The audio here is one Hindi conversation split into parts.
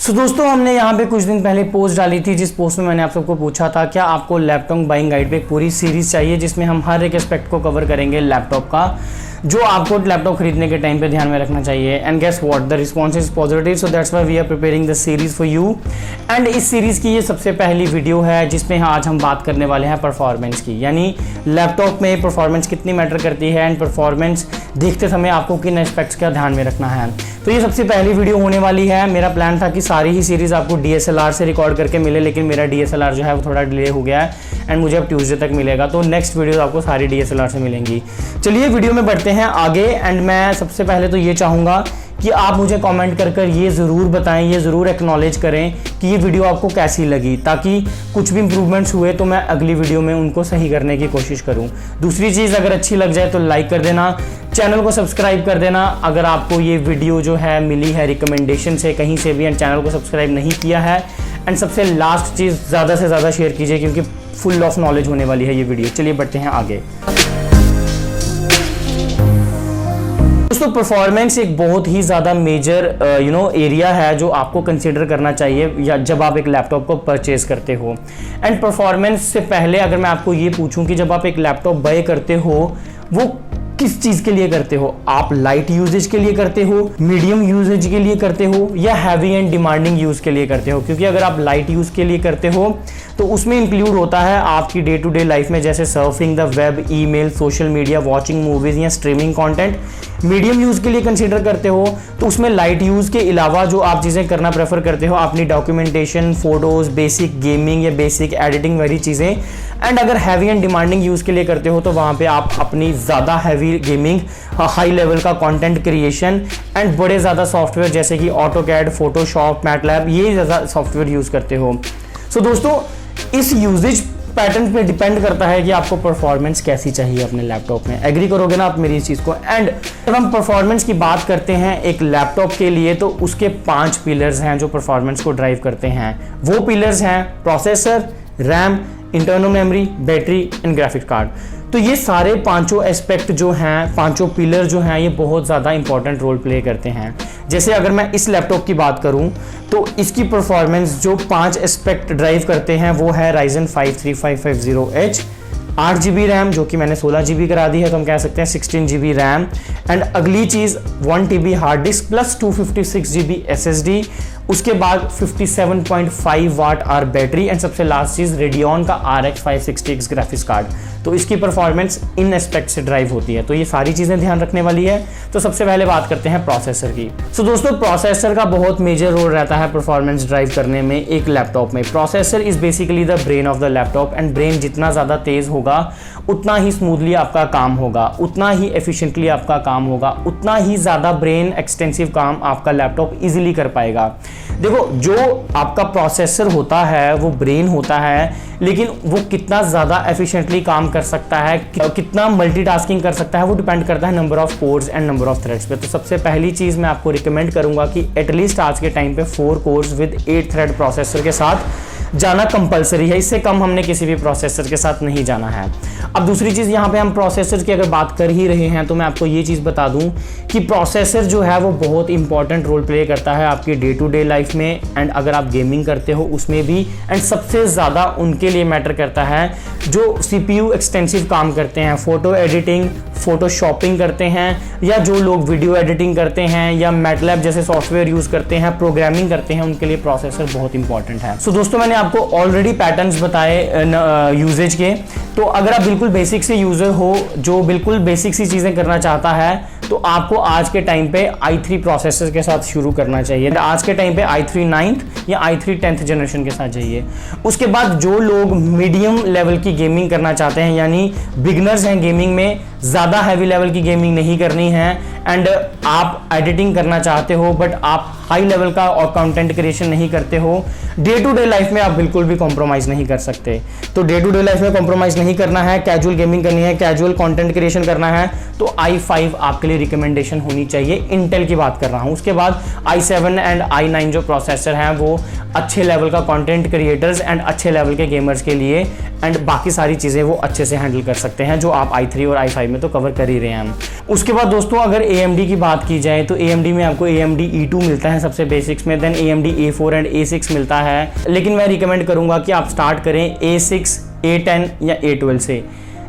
दोस्तों हमने यहाँ पे कुछ दिन पहले पोस्ट डाली थी, जिस पोस्ट में मैंने आप सबको पूछा था क्या आपको लैपटॉप बाइंग गाइड पे एक पूरी सीरीज चाहिए जिसमें हम हर एक एस्पेक्ट को कवर करेंगे लैपटॉप का, जो आपको लैपटॉप खरीदने के टाइम पे ध्यान में रखना चाहिए। And guess what, the response is positive, so that's why we are preparing the series for you. And इस सीरीज की ये सबसे पहली वीडियो है जिसमें आज हम बात करने वाले हैं परफॉर्मेंस की, यानी लैपटॉप में परफॉर्मेंस कितनी मैटर करती है एंड परफॉर्मेंस देखते समय आपको किन एस्पेक्ट्स का ध्यान में रखना है। तो ये सबसे पहली वीडियो होने वाली है। मेरा प्लान था कि सारी ही सीरीज आपको DSLR से रिकॉर्ड करके मिले, लेकिन मेरा DSLR जो है वो थोड़ा डिले हो गया है एंड मुझे अब ट्यूसडे तक मिलेगा, तो नेक्स्ट वीडियो आपको सारी DSLR से मिलेंगी। चलिए वीडियो में बढ़ते हैं आगे। एंड मैं सबसे पहले तो ये चाहूँगा कि आप मुझे कमेंट कर ये ज़रूर बताएं, ये ज़रूर एक्नॉलेज करें कि ये वीडियो आपको कैसी लगी, ताकि कुछ भी इंप्रूवमेंट्स हुए तो मैं अगली वीडियो में उनको सही करने की कोशिश करूं। दूसरी चीज़, अगर अच्छी लग जाए तो लाइक कर देना, चैनल को सब्सक्राइब कर देना अगर आपको ये वीडियो जो है मिली है रिकमेंडेशन से कहीं से भी एंड चैनल को सब्सक्राइब नहीं किया है। एंड सबसे लास्ट चीज़, ज़्यादा से ज़्यादा शेयर कीजिए क्योंकि फुल ऑफ नॉलेज होने वाली है ये वीडियो। चलिए बढ़ते हैं आगे। दोस्तों परफॉर्मेंस एक बहुत ही ज़्यादा मेजर एरिया है जो आपको कंसीडर करना चाहिए या जब आप एक लैपटॉप को परचेज करते हो। एंड परफॉर्मेंस से पहले अगर मैं आपको ये पूछूं कि जब आप एक लैपटॉप बाय करते हो वो किस चीज़ के लिए करते हो, आप लाइट यूजेज के लिए करते हो, मीडियम यूजेज के लिए करते हो या हैवी एंड डिमांडिंग यूज़ के लिए करते हो। क्योंकि अगर आप लाइट यूज़ के लिए करते हो तो उसमें इंक्लूड होता है आपकी डे टू डे लाइफ में, जैसे surfing the web, email, social media, watching movies या स्ट्रीमिंग कंटेंट। मीडियम यूज़ के लिए कंसीडर करते हो तो उसमें लाइट यूज़ के अलावा जो आप चीज़ें करना प्रेफर करते हो, अपनी डॉक्यूमेंटेशन, फोटोज़, बेसिक गेमिंग या बेसिक एडिटिंग वाली चीज़ें। एंड अगर हैवी एंड डिमांडिंग यूज़ के लिए करते हो तो वहाँ पे आप अपनी ज़्यादा हैवी गेमिंग, हाई लेवल का कंटेंट क्रिएशन एंड बड़े ज़्यादा सॉफ्टवेयर जैसे कि ऑटोकैड, फोटोशॉप, मैटलैब, ये ज़्यादा सॉफ्टवेयर यूज़ करते हो। सो दोस्तों इस यूजेज पैटर्न पे डिपेंड करता है कि आपको परफॉर्मेंस कैसी चाहिए अपने लैपटॉप में। एग्री करोगे ना आप मेरी इस चीज़ को। एंड जब हम परफॉर्मेंस की बात करते हैं एक लैपटॉप के लिए तो उसके 5 पिलर्स हैं जो परफॉर्मेंस को ड्राइव करते हैं। वो पिलर्स हैं processor, RAM, internal memory, battery and graphics card. तो ये सारे पांचों एस्पेक्ट जो हैं, पांचों पिलर जो हैं, ये बहुत ज़्यादा इंपॉर्टेंट रोल प्ले करते हैं। जैसे अगर मैं इस लैपटॉप की बात करूं तो इसकी परफॉर्मेंस जो 5 एस्पेक्ट ड्राइव करते हैं वो है Ryzen 5 3550H, 8 GB रैम जो कि मैंने 16 GB करा दी है, तो हम कह सकते हैं 16 GB रैम। एंड अगली चीज़ 1 TB hard disk plus 256 GB SSD, उसके बाद 57.5 वाट आवर बैटरी एंड सबसे लास्ट चीज़ रेडियन का RX 560X ग्राफिक्स कार्ड। तो इसकी परफॉर्मेंस इन एस्पेक्ट से ड्राइव होती है, तो ये सारी चीज़ें ध्यान रखने वाली है। तो सबसे पहले बात करते हैं प्रोसेसर की। सो दोस्तों प्रोसेसर का बहुत मेजर रोल रहता है परफॉर्मेंस ड्राइव करने में एक लैपटॉप में। Processor is basically the brain of the laptop and brain जितना ज़्यादा तेज़ होगा उतना ही स्मूथली आपका काम होगा, उतना ही एफिशिएंटली आपका काम होगा, उतना ही ज़्यादा ब्रेन एक्सटेंसिव काम आपका लैपटॉप इजीली कर पाएगा। देखो जो आपका प्रोसेसर होता है वो ब्रेन होता है, लेकिन वो कितना ज़्यादा एफिशिएंटली काम कर सकता है, कितना मल्टीटास्किंग कर सकता है, वो डिपेंड करता है number of course and number of threads पे। तो सबसे पहली चीज़ मैं आपको रिकमेंड करूंगा कि एटलीस्ट आज के टाइम पे 4 कोर्स विद 8 थ्रेड प्रोसेसर के साथ जाना कंपलसरी है। इससे कम हमने किसी भी प्रोसेसर के साथ नहीं जाना है। अब दूसरी चीज़, यहाँ पे हम प्रोसेसर की अगर बात कर ही रहे हैं तो मैं आपको ये चीज़ बता दूं कि प्रोसेसर जो है वो बहुत इंपॉर्टेंट रोल प्ले करता है आपकी डे टू डे लाइफ में एंड अगर आप गेमिंग करते हो उसमें भी। एंड सबसे ज़्यादा उनके लिए मैटर करता है जो CPU एक्सटेंसिव काम करते हैं, फोटो एडिटिंग, फोटोशॉपिंग करते हैं, या जो लोग वीडियो एडिटिंग करते हैं या मैटलैब जैसे सॉफ्टवेयर यूज़ करते हैं, प्रोग्रामिंग करते हैं, उनके लिए प्रोसेसर बहुत इंपॉर्टेंट है। सो दोस्तों मैंने आपको ऑलरेडी पैटर्न्स बताए यूजेज के। तो अगर आप बिल्कुल बेसिक से यूज़र हो जो बिल्कुल बेसिक सी चीज़ें करना चाहता है तो आपको आज के टाइम पे i3 प्रोसेसर के साथ शुरू करना चाहिए। आज के टाइम पे i3 9th या i3 10th जनरेशन के साथ जाइए। उसके बाद जो लोग मीडियम लेवल की गेमिंग करना चाहते हैं, यानी बिगनर्स हैं गेमिंग में, ज़्यादा हैवी लेवल की गेमिंग नहीं करनी है एंड आप एडिटिंग करना चाहते हो बट आप हाई लेवल का और कंटेंट क्रिएशन नहीं करते हो, डे टू डे लाइफ में आप बिल्कुल भी कॉम्प्रोमाइज़ नहीं कर सकते। तो डे टू डे लाइफ में कॉम्प्रोमाइज़ नहीं करना है, कैजुअल गेमिंग करनी है, कैजुअल कंटेंट क्रिएशन करना है, तो i5 आपके लिए रिकमेंडेशन होनी चाहिए। इंटेल की बात कर रहा हूँ। उसके बाद i7 एंड i9 जो प्रोसेसर हैं वो अच्छे लेवल का कंटेंट क्रिएटर्स एंड अच्छे लेवल के गेमर्स के लिए एंड बाकी सारी चीज़ें वो अच्छे से हैंडल कर सकते हैं, जो आप i3 और i5 में तो कवर कर ही रहे हैं हम। उसके बाद दोस्तों अगर AMD की बात की जाए तो AMD में आपको AMD E2 मिलता है सबसे बेसिक्स में, then AMD A4 and A6 मिलता है। लेकिन मैं रिकमेंड करूंगा कि आप स्टार्ट करें A6, A10 या A12 से।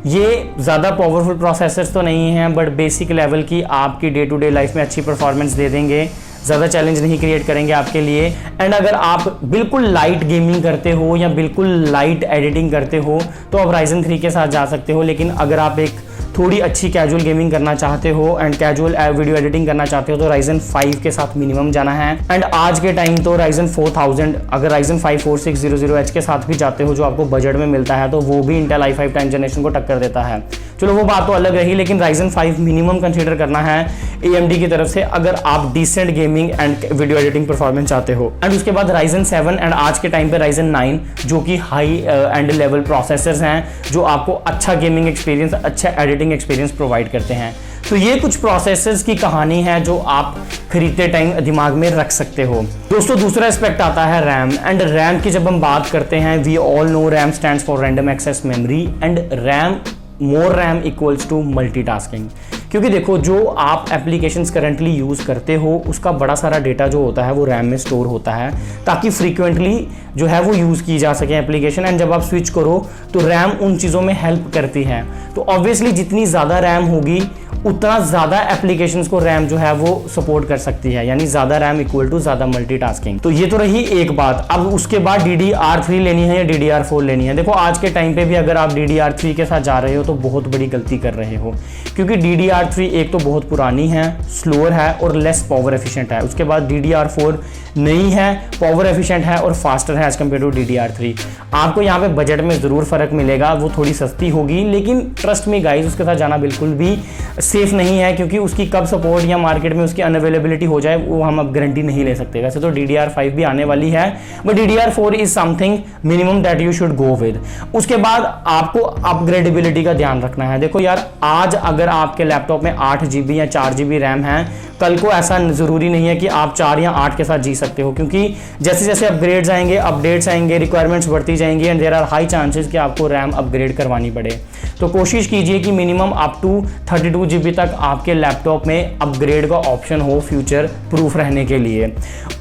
ये ज़्यादा पावरफुल प्रोसेसर्स तो नहीं हैं, बट बेसिक लेवल की आपकी डे टू डे लाइफ में अच्छी परफॉर्मेंस दे देंगे, ज़्यादा चैलेंज नहीं क्रिएट करेंगे आपके लिए। एंड अगर आप बिल्कुल लाइट गेमिंग करते हो या बिल्कुल लाइट एडिटिंग करते हो तो आप Ryzen 3 के साथ जा सकते हो। लेकिन अगर आप एक थोड़ी अच्छी कैजुअल गेमिंग करना चाहते हो एंड कैजुअल वीडियो एडिटिंग करना चाहते हो तो Ryzen 5 के साथ मिनिमम जाना है। एंड आज के टाइम तो Ryzen 4000, अगर Ryzen 5 4600H के साथ भी जाते हो जो आपको बजट में मिलता है तो वो भी Intel i5 10th जनरेशन को टक्कर देता है। चलो वो बात तो अलग रही, लेकिन Ryzen 5 मिनिमम कंसीडर करना है AMD की तरफ से अगर आप decent gaming and video editing performance चाहते हो। एंड उसके बाद Ryzen 7 एंड आज के टाइम पे Ryzen 9 जो कि हाई एंड लेवल प्रोसेसर्स हैं जो आपको अच्छा गेमिंग एक्सपीरियंस, अच्छा एडिटिंग एक्सपीरियंस प्रोवाइड करते हैं। तो ये कुछ प्रोसेसर्स की कहानी है जो आप खरीदते टाइम दिमाग में रख सकते हो। दोस्तों दूसरा एस्पेक्ट आता है रैम। एंड रैम की जब हम बात करते हैं, we all know RAM stands for random access memory and RAM, more RAM equals to multitasking. क्योंकि देखो जो आप एप्लीकेशंस करंटली यूज़ करते हो उसका बड़ा सारा डेटा जो होता है वो रैम में स्टोर होता है ताकि फ्रीक्वेंटली जो है वो यूज़ की जा सके एप्लीकेशन। एंड जब आप स्विच करो तो रैम उन चीज़ों में हेल्प करती है। तो ऑब्वियसली जितनी ज़्यादा रैम होगी उतना ज़्यादा एप्लीकेशंस को रैम जो है वो सपोर्ट कर सकती है, यानी ज़्यादा रैम इक्वल टू ज़्यादा मल्टीटास्किंग। तो ये तो रही एक बात। अब उसके बाद DDR3 लेनी है या DDR4 लेनी है। देखो आज के टाइम पे भी अगर आप DDR3 के साथ जा रहे हो तो बहुत बड़ी गलती कर रहे हो, क्योंकि DDR3 एक तो बहुत पुरानी है, स्लोअर है और लेस पावर एफिशिएंट है। उसके बाद DDR4 नई है, पावर एफिशिएंट है और फास्टर है एज कम्पेयर टू DDR3। आपको यहाँ पे बजट में ज़रूर फ़र्क मिलेगा, वो थोड़ी सस्ती होगी, लेकिन ट्रस्ट मी गाइज उसके साथ जाना बिल्कुल भी सेफ नहीं है, क्योंकि उसकी कब सपोर्ट या मार्केट में उसकी अनअवेलेबिलिटी हो जाए वो हम अब गारंटी नहीं ले सकते। वैसे तो DDR5 भी आने वाली है, but DDR4 is something minimum that you should go with. उसके बाद आपको अपग्रेडेबिलिटी का ध्यान रखना है। देखो यार, आज अगर आपके लैपटॉप में 8 GB या 4 GB रैम है, कल को ऐसा ज़रूरी नहीं है कि आप 4 या 8 के साथ जी सकते हो, क्योंकि जैसे जैसे अपग्रेड्स आएंगे, अपडेट्स आएंगे, रिक्वायरमेंट्स बढ़ती जाएंगी and there are high chances कि आपको रैम अपग्रेड करवानी पड़े। तो कोशिश कीजिए कि मिनिमम अप टू 32 GB तक आपके लैपटॉप में अपग्रेड का ऑप्शन हो फ्यूचर प्रूफ रहने के लिए।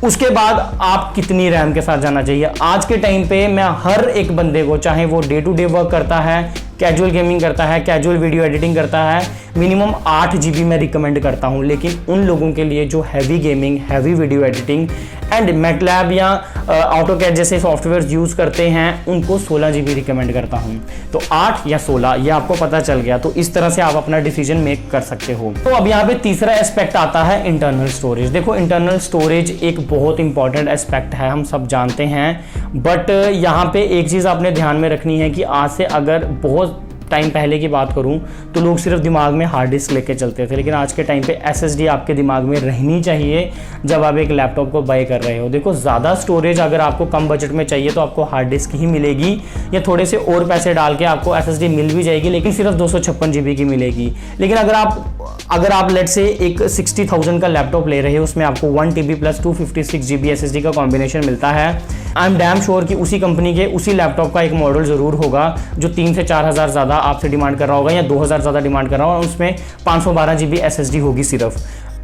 उसके बाद आप कितनी रैम के साथ जाना चाहिए? आज के टाइम पे मैं हर एक बंदे को, चाहे वो डे टू डे वर्क करता है, कैजुअल गेमिंग करता है, कैजुअल वीडियो एडिटिंग करता है, मिनिमम 8 GB मैं रिकमेंड करता हूं। लेकिन उन लोगों के लिए जो heavy gaming, heavy video editing and MATLAB या ऑटोकैड जैसे सॉफ्टवेयर यूज़ करते हैं उनको 16 GB रिकमेंड करता हूं। तो 8 या 16 ये आपको पता चल गया, तो इस तरह से आप अपना डिसीजन मेक कर सकते हो। तो अब यहाँ पे तीसरा एस्पेक्ट आता है इंटरनल स्टोरेज। देखो इंटरनल स्टोरेज एक बहुत इंपॉर्टेंट एस्पेक्ट है, हम सब जानते हैं, बट यहाँ पे एक चीज़ आपने ध्यान में रखनी है कि आज से अगर बहुत टाइम पहले की बात करूं तो लोग सिर्फ दिमाग में हार्ड डिस्क लेके चलते थे, लेकिन आज के टाइम पे SSD आपके दिमाग में रहनी चाहिए जब आप एक लैपटॉप को बाय कर रहे हो। देखो ज़्यादा स्टोरेज अगर आपको कम बजट में चाहिए तो आपको हार्ड डिस्क ही मिलेगी, या थोड़े से और पैसे डाल के आपको SSD मिल भी जाएगी, लेकिन सिर्फ 256 GB की मिलेगी। लेकिन अगर आप लेट से एक 60,000 का लैपटॉप ले रहे हो, उसमें आपको 1 TB प्लस 256 GB SSD का कॉम्बिनेशन मिलता है। आई एम डैम श्योर कि उसी कंपनी के उसी लैपटॉप का एक मॉडल ज़रूर होगा जो 3 से 4 हज़ार ज़्यादा आपसे डिमांड कर रहा होगा या 2000 ज़्यादा डिमांड कर रहा होगा, उसमें 512 GB SSD होगी सिर्फ।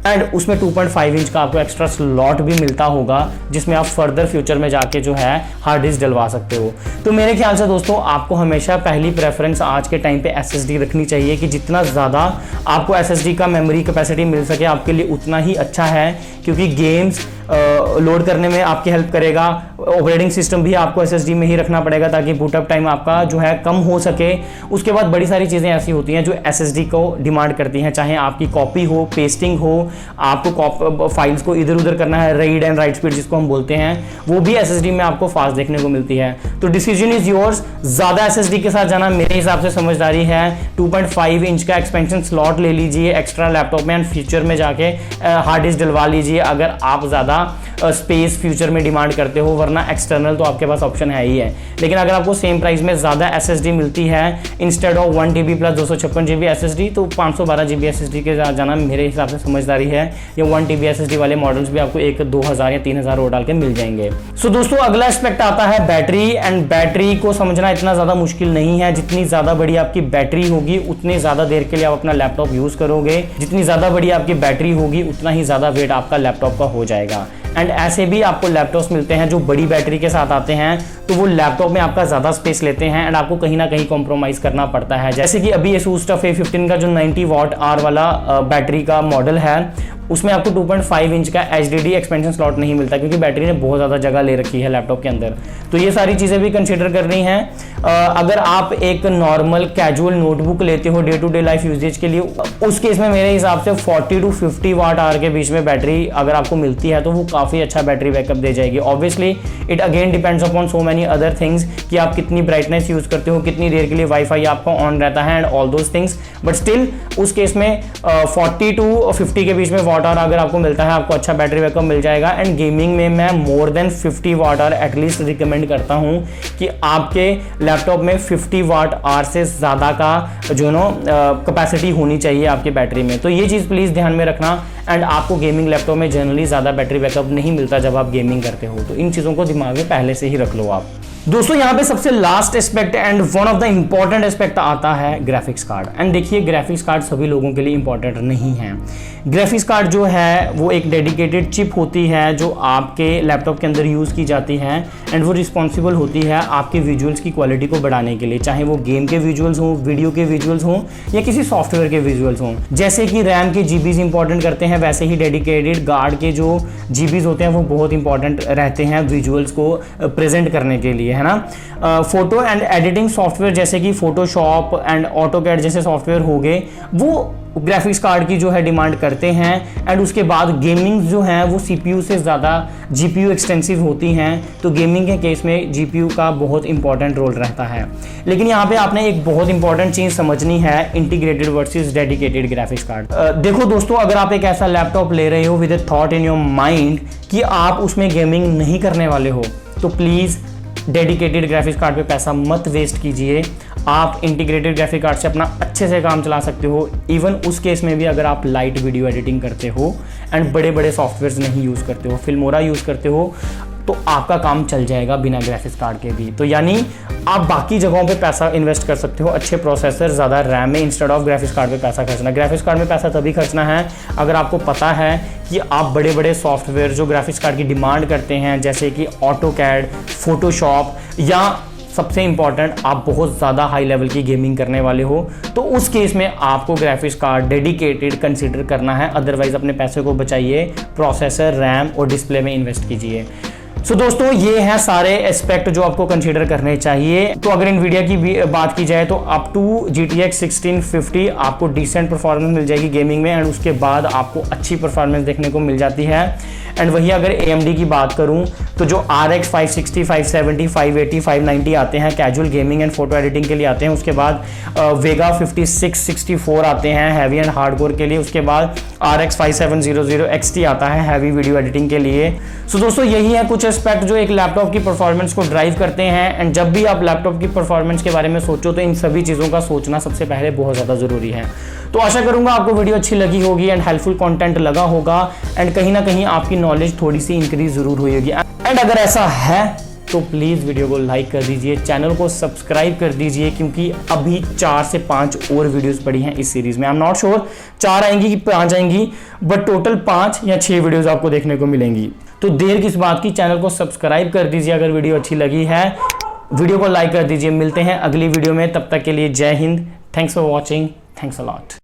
एंड उसमें 2.5 इंच का आपको एक्स्ट्रा स्लॉट भी मिलता होगा जिसमें आप फर्दर फ्यूचर में जाके जो है हार्ड डिस्क डलवा सकते हो। तो मेरे ख्याल से दोस्तों आपको हमेशा पहली प्रेफरेंस आज के टाइम पे SSD रखनी चाहिए कि जितना ज़्यादा आपको SSD का मेमोरी कैपेसिटी मिल सके आपके लिए उतना ही अच्छा है, क्योंकि गेम्स लोड करने में आपकी हेल्प करेगा। ऑपरेटिंग सिस्टम भी आपको SSD में ही रखना पड़ेगा ताकि बूटअप टाइम आपका जो है कम हो सके। उसके बाद बड़ी सारी चीज़ें ऐसी होती हैं जो SSD को डिमांड करती हैं, चाहे आपकी कॉपी हो, पेस्टिंग हो, आपको फाइल्स को इधर उधर करना है, रीड एंड राइट स्पीड जिसको हम बोलते हैं, वो भी SSD में आपको फास्ट देखने को मिलती है। तो डिसीजन इज योर्स। ज़्यादा SSD के साथ जाना मेरे हिसाब से समझदारी है। 2.5 इंच का एक्सपेंशन स्लॉट ले लीजिए एक्स्ट्रा लैपटॉप में एंड फ्यूचर में जाके हार्ड डिस्क डलवा लीजिए अगर आप ज़्यादा स्पेस फ्यूचर में डिमांड करते हो, वरना एक्सटर्नल तो आपके पास ऑप्शन है ही है। लेकिन अगर आपको सेम प्राइस में ज़्यादा SSD मिलती है instead of 1 TB plus 256 GB SSD, तो 512 GB SSD के साथ जाना मेरे हिसाब से समझदारी रही है, या 1 TB SSD वाले मॉडल्स भी आपको 1-2,000 या 3,000 और डाल के मिल जाएंगे। सो दोस्तों अगला एस्पेक्ट आता है बैटरी, एंड बैटरी को समझना इतना ज़्यादा मुश्किल नहीं है। जितनी ज़्यादा बड़ी आपकी बैटरी होगी उतनी ज़्यादा देर के लिए आप अपना लैपटॉप यूज़ करोगे, जितनी ज़्यादा बड़ी आपकी बैटरी होगी उतना ही ज़्यादा वेट आपका लैपटॉप का हो जाएगा। एंड ऐसे भी आपको लैपटॉप्स मिलते हैं जो बड़ी बैटरी के साथ आते हैं, तो वो लैपटॉप में आपका ज़्यादा स्पेस लेते हैं एंड आपको कहीं ना कहीं कॉम्प्रोमाइज़ करना पड़ता है। जैसे कि अभी ASUS TUF A15 का जो 90 वाट आर वाला बैटरी का मॉडल है, उसमें आपको 2.5 इंच का HDD एक्सपेंशन स्लॉट नहीं मिलता, क्योंकि बैटरी ने बहुत ज़्यादा जगह ले रखी है लैपटॉप के अंदर। तो ये सारी चीज़ें भी कंसीडर करनी है। अगर आप एक नॉर्मल कैजुअल नोटबुक लेते हो day to day life usages के लिए, उस केस में मेरे हिसाब से 40 to 50 वाट आवर के बीच में बैटरी अगर आपको मिलती है तो वो काफ़ी अच्छा बैटरी बैकअप दे जाएगी। Obviously it again depends upon so many other things कि आप कितनी ब्राइटनेस यूज़ करते हो, कितनी देर के लिए वाईफाई आपका ऑन रहता है and all those things. But still उस केस में 40 to 50 के बीच में वाट आवर अगर आपको मिलता है, आपको अच्छा बैटरी बैकअप मिल जाएगा। एंड गेमिंग में मैं more than 50 watt hour at least recommend करता हूँ कि आपके लैपटॉप में 50 वाट आवर से ज़्यादा का जो नो कैपेसिटी होनी चाहिए आपकी बैटरी में। तो ये चीज़ प्लीज़ ध्यान में रखना। एंड आपको गेमिंग लैपटॉप में जनरली ज़्यादा बैटरी बैकअप नहीं मिलता जब आप गेमिंग करते हो, तो इन चीज़ों को दिमाग में पहले से ही रख लो आप। दोस्तों यहाँ पे सबसे last aspect and one of the important aspect आता है ग्राफिक्स कार्ड। एंड देखिए ग्राफिक्स कार्ड सभी लोगों के लिए इंपॉर्टेंट नहीं है। ग्राफिक्स कार्ड जो है वो एक डेडिकेटेड चिप होती है जो आपके लैपटॉप के अंदर यूज़ की जाती है, एंड वो रिस्पॉन्सिबल होती है आपके विजुअल्स की क्वालिटी को बढ़ाने के लिए, चाहे वो गेम के विजुअल्स हों, वीडियो के विजुअल्स हों या किसी सॉफ्टवेयर के विजुअल्स हों। जैसे कि रैम के जीबीज इंपॉर्टेंट करते हैं, वैसे ही डेडिकेटेड गार्ड के जो जीबीज होते हैं वो बहुत इंपॉर्टेंट रहते हैं विजुअल्स को प्रेजेंट करने के लिए, है ना। फोटो एंड एडिटिंग सॉफ्टवेयर जैसे कि फोटोशॉप एंड ऑटोकैड जैसे सॉफ्टवेयर हो गए, वो ग्राफिक्स कार्ड की जो है डिमांड करते हैं। एंड उसके बाद गेमिंग जो है वो CPU से ज़्यादा GPU एक्सटेंसिव होती हैं, तो गेमिंग के केस में GPU का बहुत इंपॉर्टेंट रोल रहता है। लेकिन यहाँ पे आपने एक बहुत इंपॉर्टेंट चीज़ समझनी है, integrated versus dedicated graphics card. देखो दोस्तों, अगर आप एक ऐसा लैपटॉप ले रहे हो with A thought in your mind कि आप उसमें गेमिंग नहीं करने वाले हो, तो प्लीज़ डेडिकेटेड ग्राफिक्स कार्ड पे पैसा मत वेस्ट कीजिए। आप इंटीग्रेटेड ग्राफिक कार्ड से अपना अच्छे से काम चला सकते हो, इवन उस केस में भी अगर आप लाइट वीडियो एडिटिंग करते हो एंड बड़े बड़े सॉफ्टवेयर्स नहीं यूज़ करते हो, फिल्मोरा यूज़ करते हो, तो आपका काम चल जाएगा बिना ग्राफिक्स कार्ड के भी। तो यानी आप बाकी जगहों पे पैसा इन्वेस्ट कर सकते हो, अच्छे प्रोसेसर, ज़्यादा रैम में, इंस्टेड ऑफ ग्राफिक्स कार्ड पे पैसा खर्चना। ग्राफिक्स कार्ड में पैसा तभी खर्चना है अगर आपको पता है कि आप बड़े बड़े सॉफ्टवेयर जो ग्राफिक्स कार्ड की डिमांड करते हैं, जैसे कि ऑटोकैड, फोटोशॉप, या सबसे इंपॉर्टेंट आप बहुत ज़्यादा हाई लेवल की गेमिंग करने वाले हो, तो उस केस में आपको ग्राफिक्स कार्ड डेडिकेटेड कंसीडर करना है। अदरवाइज अपने पैसे को बचाइए, प्रोसेसर, रैम और डिस्प्ले में इन्वेस्ट कीजिए। सो दोस्तों ये हैं सारे एस्पेक्ट जो आपको कंसीडर करने चाहिए। तो अगर इनवीडिया की बात की जाए तो अप टू GTX 1650 आपको डिसेंट परफॉर्मेंस मिल जाएगी गेमिंग में, एंड उसके बाद आपको अच्छी परफॉर्मेंस देखने को मिल जाती है। एंड वही अगर AMD की बात करूं तो जो RX 560, 570, 580, 590 आते हैं casual gaming and photo editing के लिए आते हैं। उसके बाद वेगा 5664 आते हैं हैवी एंड हार्डकोर के लिए। उसके बाद RX 5700 XT आता है हैवी वीडियो एडिटिंग के लिए। सो दोस्तों यही है कुछ एस्पेक्ट जो एक लैपटॉप की परफॉर्मेंस को ड्राइव करते हैं। एंड जब भी आप लैपटॉप की परफॉर्मेंस के बारे में सोचो तो इन सभी चीज़ों का सोचना सबसे पहले बहुत ज़्यादा ज़रूरी है। तो आशा करूंगा आपको वीडियो अच्छी लगी होगी एंड हेल्पफुल कंटेंट लगा होगा, एंड कहीं ना कहीं आपकी नॉलेज थोड़ी सी इंक्रीज ज़रूर हुई होगी। एंड अगर ऐसा है तो प्लीज़ वीडियो को लाइक कर दीजिए, चैनल को सब्सक्राइब कर दीजिए, क्योंकि अभी 4 से 5 और वीडियोस पड़ी हैं इस सीरीज़ में। आई एम नॉट श्योर 4 आएंगी कि 5 आएंगी, बट टोटल 5 या 6 वीडियोस आपको देखने को मिलेंगी। तो देर किस बात की, चैनल को सब्सक्राइब कर दीजिए अगर वीडियो अच्छी लगी है, वीडियो को लाइक कर दीजिए। मिलते हैं अगली वीडियो में, तब तक के लिए जय Hind, thanks for watching, thanks a lot.